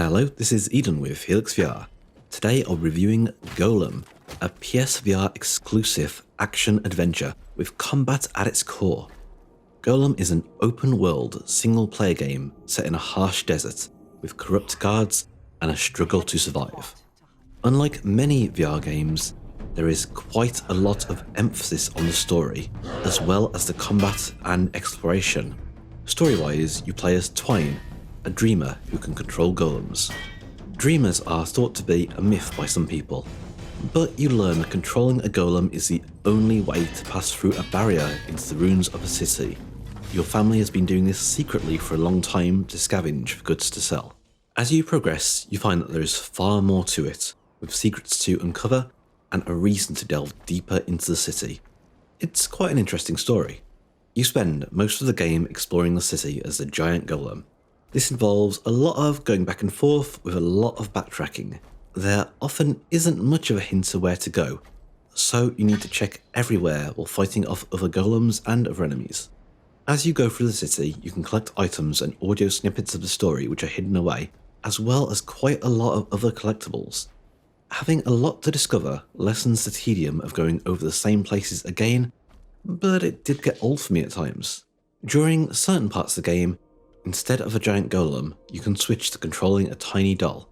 Hello, this is Eden with HelixxVR. Today I'll be reviewing Golem, a PSVR exclusive action-adventure with combat at its core. Golem is an open-world, single-player game set in a harsh desert, with corrupt guards and a struggle to survive. Unlike many VR games, there is quite a lot of emphasis on the story, as well as the combat and exploration. Story-wise, you play as Twine, a dreamer who can control golems. Dreamers are thought to be a myth by some people, but you learn that controlling a golem is the only way to pass through a barrier into the ruins of a city. Your family has been doing this secretly for a long time to scavenge for goods to sell. As you progress, you find that there is far more to it, with secrets to uncover and a reason to delve deeper into the city. It's quite an interesting story. You spend most of the game exploring the city as a giant golem. This involves a lot of going back and forth with a lot of backtracking. There often isn't much of a hint of where to go, so you need to check everywhere while fighting off other golems and other enemies. As you go through the city, you can collect items and audio snippets of the story which are hidden away, as well as quite a lot of other collectibles. Having a lot to discover lessens the tedium of going over the same places again, but it did get old for me at times. During certain parts of the game, instead of a giant golem, you can switch to controlling a tiny doll.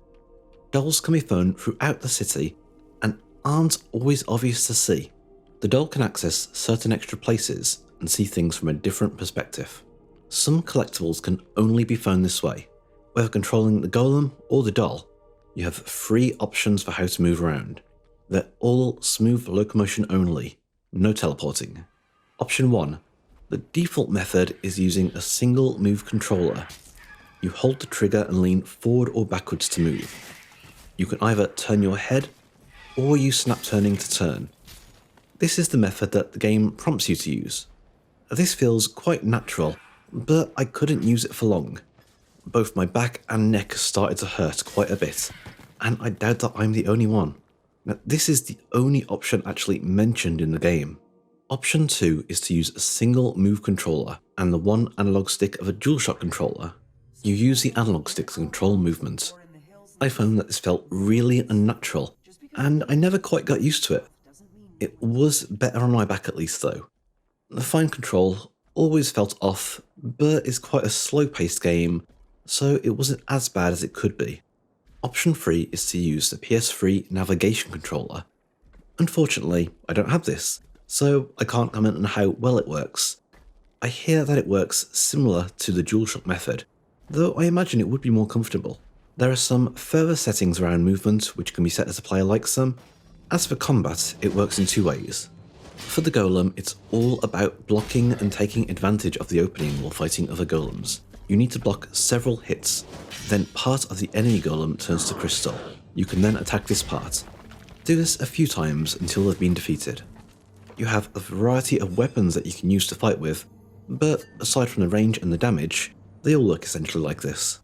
Dolls can be found throughout the city and aren't always obvious to see. The doll can access certain extra places and see things from a different perspective. Some collectibles can only be found this way. Whether controlling the golem or the doll, you have 3 options for how to move around. They're all smooth locomotion only, no teleporting. Option 1. The default method is using a single move controller. You hold the trigger and lean forward or backwards to move. You can either turn your head or use snap turning to turn. This is the method that the game prompts you to use. This feels quite natural, but I couldn't use it for long. Both my back and neck started to hurt quite a bit, and I doubt that I'm the only one. Now, this is the only option actually mentioned in the game. Option 2 is to use a single move controller and the one analog stick of a DualShock controller. You use the analog stick to control movement. I found that this felt really unnatural, and I never quite got used to it. It was better on my back at least though. The fine control always felt off, but it's quite a slow-paced game, so it wasn't as bad as it could be. Option 3 is to use the PS3 navigation controller. Unfortunately, I don't have this, so I can't comment on how well it works. I hear that it works similar to the DualShock method, though I imagine it would be more comfortable. There are some further settings around movement which can be set as a player likes them. As for combat, it works in 2 ways. For the golem, it's all about blocking and taking advantage of the opening while fighting other golems. You need to block several hits, then part of the enemy golem turns to crystal. You can then attack this part. Do this a few times until they've been defeated. You have a variety of weapons that you can use to fight with, but aside from the range and the damage, they all look essentially like this.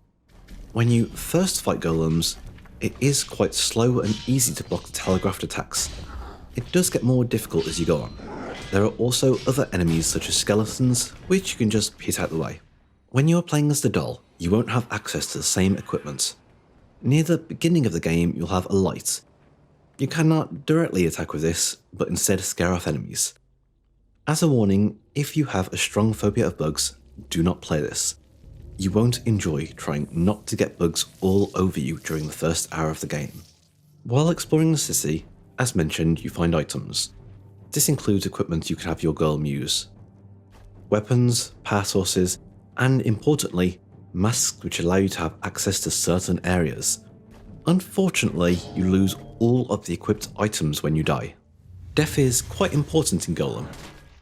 When you first fight golems, it is quite slow and easy to block the telegraphed attacks. It does get more difficult as you go on. There are also other enemies such as skeletons, which you can just hit out the way. When you are playing as the doll, you won't have access to the same equipment. Near the beginning of the game, you'll have a light. You cannot directly attack with this, but instead scare off enemies. As a warning, if you have a strong phobia of bugs, do not play this. You won't enjoy trying not to get bugs all over you during the first hour of the game. While exploring the city, as mentioned, you find items. This includes equipment you can have your golem use. Weapons, power sources, and importantly, masks which allow you to have access to certain areas. Unfortunately, you lose all of the equipped items when you die. Death is quite important in Golem.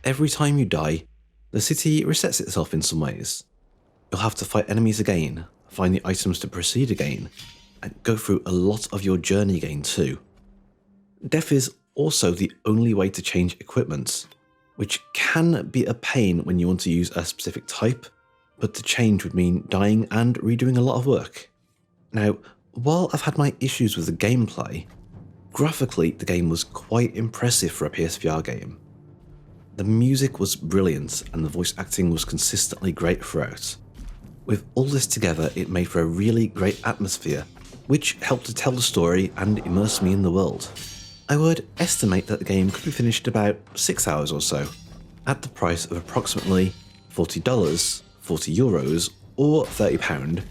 Every time you die, the city resets itself in some ways. You'll have to fight enemies again, find the items to proceed again, and go through a lot of your journey again too. Death is also the only way to change equipment, which can be a pain when you want to use a specific type, but to change would mean dying and redoing a lot of work. Now, while I've had my issues with the gameplay, graphically the game was quite impressive for a PSVR game. The music was brilliant and the voice acting was consistently great throughout. With all this together, it made for a really great atmosphere which helped to tell the story and immerse me in the world. I would estimate that the game could be finished in about 6 hours or so, at the price of approximately $40, €40, or £30,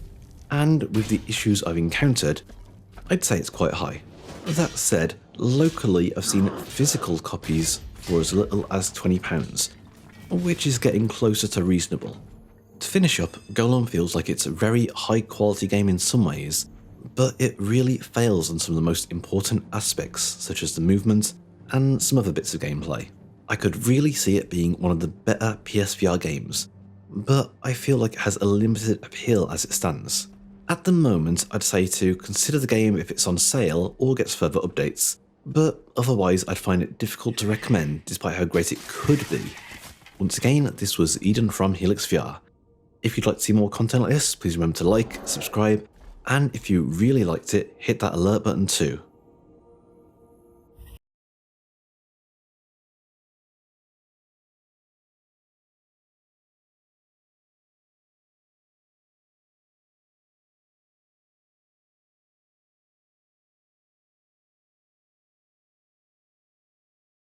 and with the issues I've encountered, I'd say it's quite high. That said, locally I've seen physical copies for as little as £20, which is getting closer to reasonable. To finish up, Golem feels like it's a very high quality game in some ways, but it really fails on some of the most important aspects, such as the movement and some other bits of gameplay. I could really see it being one of the better PSVR games, but I feel like it has a limited appeal as it stands. At the moment, I'd say to consider the game if it's on sale or gets further updates, but otherwise I'd find it difficult to recommend despite how great it could be. Once again, this was Eden from HelixxVR. If you'd like to see more content like this, please remember to like, subscribe, and if you really liked it, hit that alert button too.